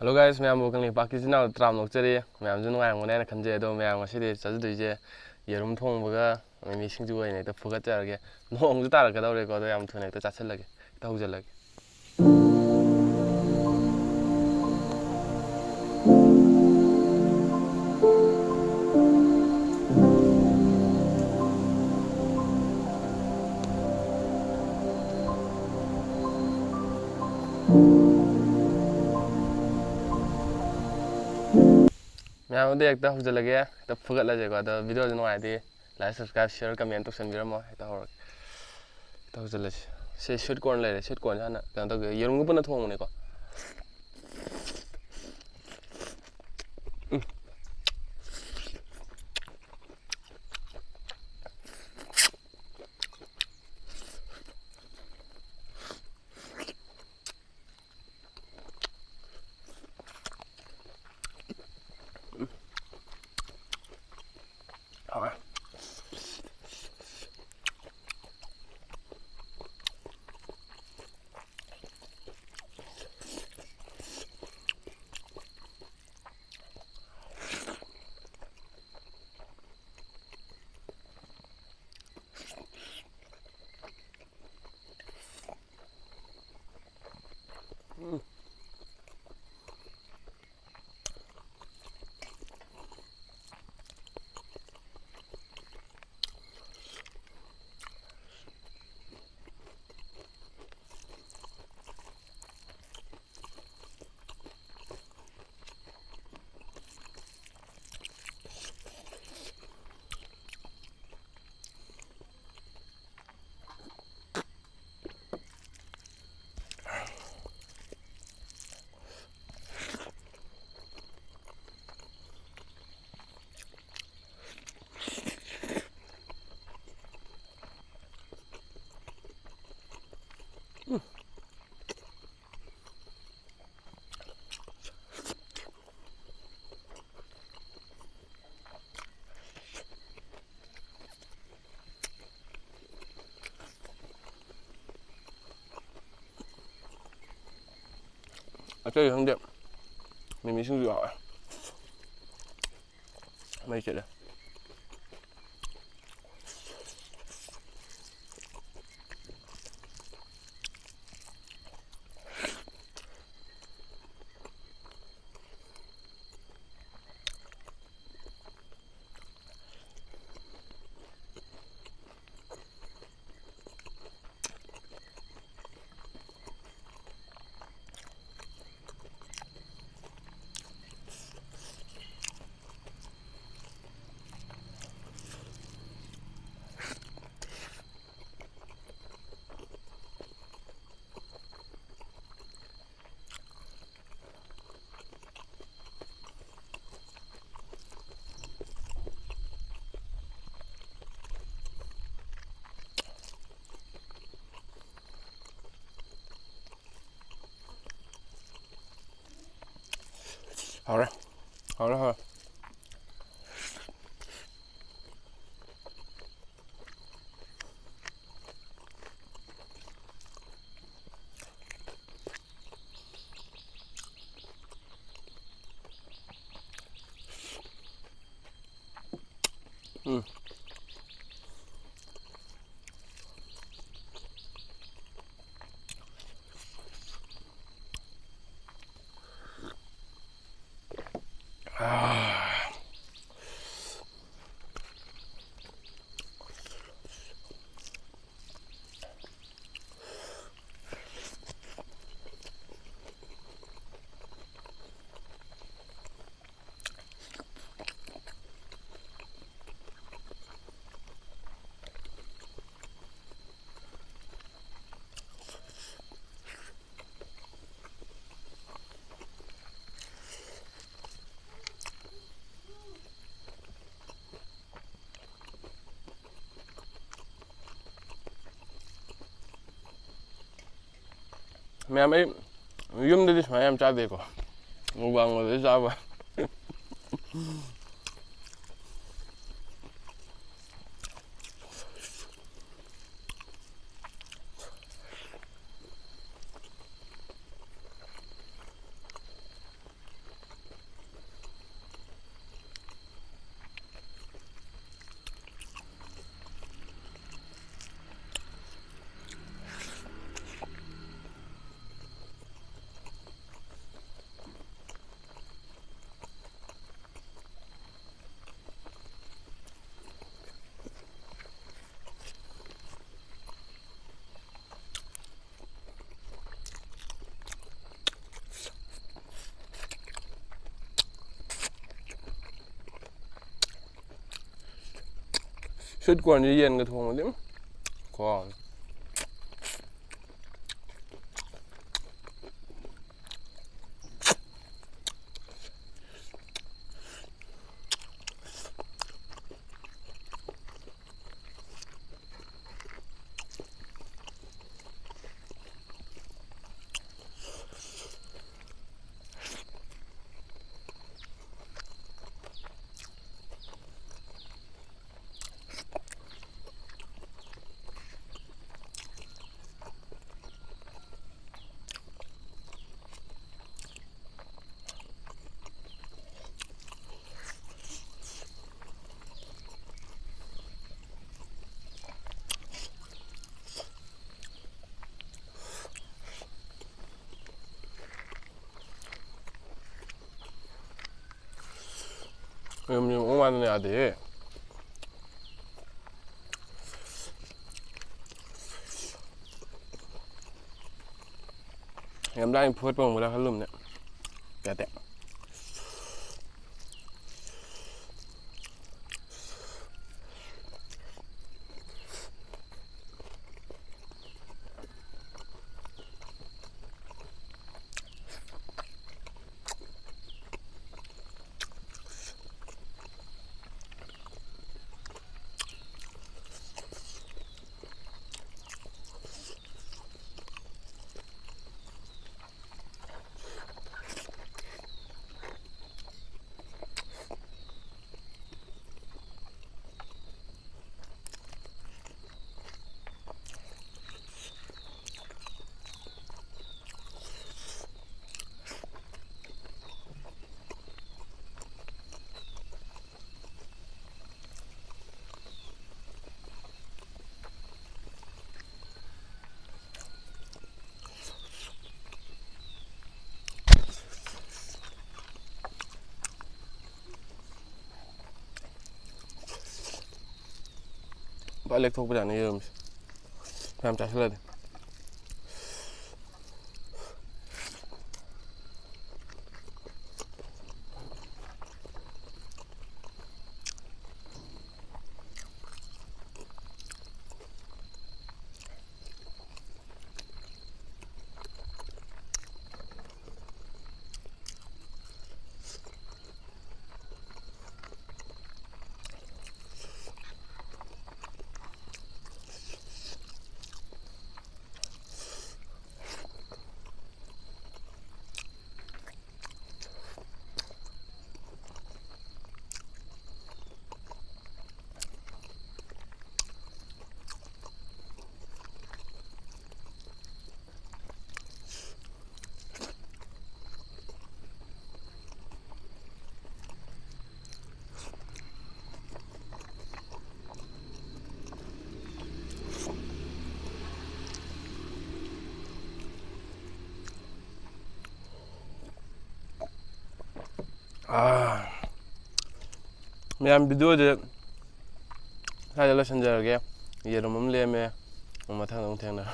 Hello guys, ꯃꯌꯥꯝꯕꯨ ꯀꯪꯂꯩ ꯄꯥꯛꯀꯤꯁꯤꯅ tram ꯅꯣꯛꯆꯔꯤ ꯃꯌꯥꯝꯁꯨ ꯅꯨꯡꯉꯥꯏꯔꯝꯒꯅꯤ ꯍꯥꯏꯅ ꯈꯟꯖꯩ ꯑꯗꯣ ꯃꯌꯥꯝ ꯉꯁꯤꯗꯤ ꯆꯥꯖꯗꯣꯏꯁꯦ ꯌꯦꯔꯨꯝ ꯊꯣꯡꯕꯒ ꯃꯤꯃꯤ ꯁꯤꯡꯖꯨ ꯑꯣꯏꯅ ꯍꯦꯛꯇ ꯐꯨꯒꯠꯆꯔꯒꯦ ꯅꯣꯡꯁꯨ ꯇꯥꯔꯛꯀꯗꯧꯔꯦꯀꯣ ꯑꯗꯣ ꯌꯥꯝ ꯊꯨꯅ ꯍꯦꯛꯇ ꯆꯥꯁꯤꯜꯂꯒꯦ ꯍꯦꯛꯇ ꯍꯧꯖꯤꯜꯂꯒꯦ ꯃꯌꯥꯝ ꯑꯗꯨ ꯍꯦꯛꯇ ꯍꯧꯖꯤꯜꯂꯒꯦ ꯍꯦꯛꯇ ꯐꯨꯒꯠꯂꯁꯦꯀꯣ ꯑꯗꯣ ꯚꯤꯗꯤꯑꯣꯁꯨ ꯅꯨꯡꯉꯥꯏꯔꯗꯤ ꯂꯥꯏꯛ ꯁꯕꯁꯀ꯭ꯔꯥꯏꯕ ꯁꯤꯌꯔ ꯀꯃꯦꯟ ꯇꯧꯁꯟꯕꯤꯔꯝꯃꯣ ꯍꯦꯛꯇ ꯍꯧꯔꯒꯦ ꯍꯦꯛꯇ ꯍꯧꯖꯤꯜꯂꯁꯤ ꯁꯤ ꯁ꯭ꯋꯤꯠ ꯀꯣꯔꯟ ꯂꯩꯔꯦ ꯁ꯭ꯋꯤꯠ ꯀꯣꯔꯟꯁꯦ ꯍꯥꯟꯅ ꯀꯩꯅꯣ ꯇꯧꯒꯦ ꯌꯦꯔꯨꯝꯒ ꯄꯨꯟꯅ ꯊꯣꯡꯕꯅꯦꯀꯣ ꯍꯥꯎꯔꯦ ꯑꯇꯩ ꯈꯪꯗꯦ ꯃꯤꯃꯤ ꯁꯤꯡꯖꯨ ꯍꯥꯎꯋꯦ ꯃꯩ ꯆꯠꯂꯦ ꯍꯥꯎꯔꯦ ꯍꯥꯎꯔꯦ ꯍꯥꯎꯔꯦ ꯃꯌꯥꯝ ꯑꯩ ꯌꯨꯝꯗꯗꯤ ꯁꯨꯃꯥꯏꯅ ꯌꯥꯝ ꯆꯥꯗꯦꯀꯣ ꯃꯨꯛꯕꯥꯡꯒꯨꯝꯕꯗꯤ ꯆꯥꯕ ชุดกวนเย็นกระทงดิขอมันยังวันเนี่ยเดี๋ยวได้พูดปงเวลาเขาลุ่มเนี่ยแต่บ้านเล็กทุกประเด็นนี่เยอะมั้ยพยายามจ่ายเท่าไหร่ Meyam videoda hadi lashan jarge yerimim leme ama tanong tengna